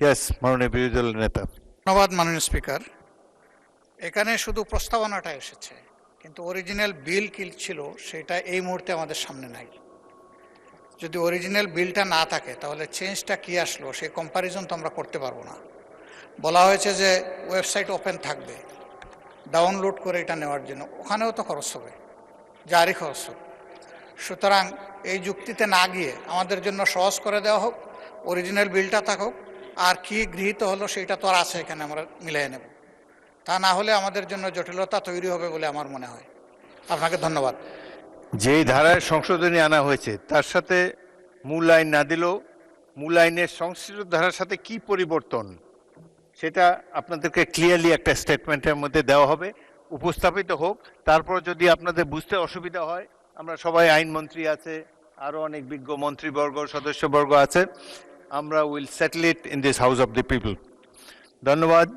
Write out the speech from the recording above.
Yes, মাননীয় বিরোধী দলের নেতা। ধন্যবাদ মাননীয় স্পিকার। এখানে শুধু প্রস্তাবনাটা এসেছে, কিন্তু অরিজিনাল বিল কি ছিল সেটা এই মুহূর্তে আমাদের সামনে নাই। যদি অরিজিনাল বিলটা না থাকে তাহলে চেঞ্জটা কি আসলো সেই কম্প্যারিজন তো আমরা করতে পারবো না। বলা হয়েছে যে ওয়েবসাইট ওপেন থাকবে, ডাউনলোড করে এটা নেওয়ার জন্য, ওখানেও তো খরচ হবে, জারি খরচ হবে। সুতরাং এই যুক্তিতে না গিয়ে আমাদের জন্য সহজ করে দেওয়া হোক, অরিজিনাল বিলটা থাকুক, আর কি গৃহীত হলো সেটা তো আর আছে, এখানে আমরা মিলিয়ে নেব। তা না হলে আমাদের জন্য জটিলতা তৈরি হবে বলে আমার মনে হয়। আপনাকে ধন্যবাদ। যেই ধারায় সংশোধনী আনা হয়েছে তার সাথে মূল আইন না দিলেও মূল আইনের সংশ্লিষ্ট ধারার সাথে কি পরিবর্তন সেটা আপনাদেরকে ক্লিয়ারলি একটা স্টেটমেন্টের মধ্যে দেওয়া হবে, উপস্থাপিত হোক। তারপর যদি আপনাদের বুঝতে অসুবিধা হয়, আমরা সবাই আইনমন্ত্রী আছে, আরও অনেক বিজ্ঞ মন্ত্রীবর্গ সদস্যবর্গ আছে, আমরা will settle it in this house of the people. ধন্যবাদ।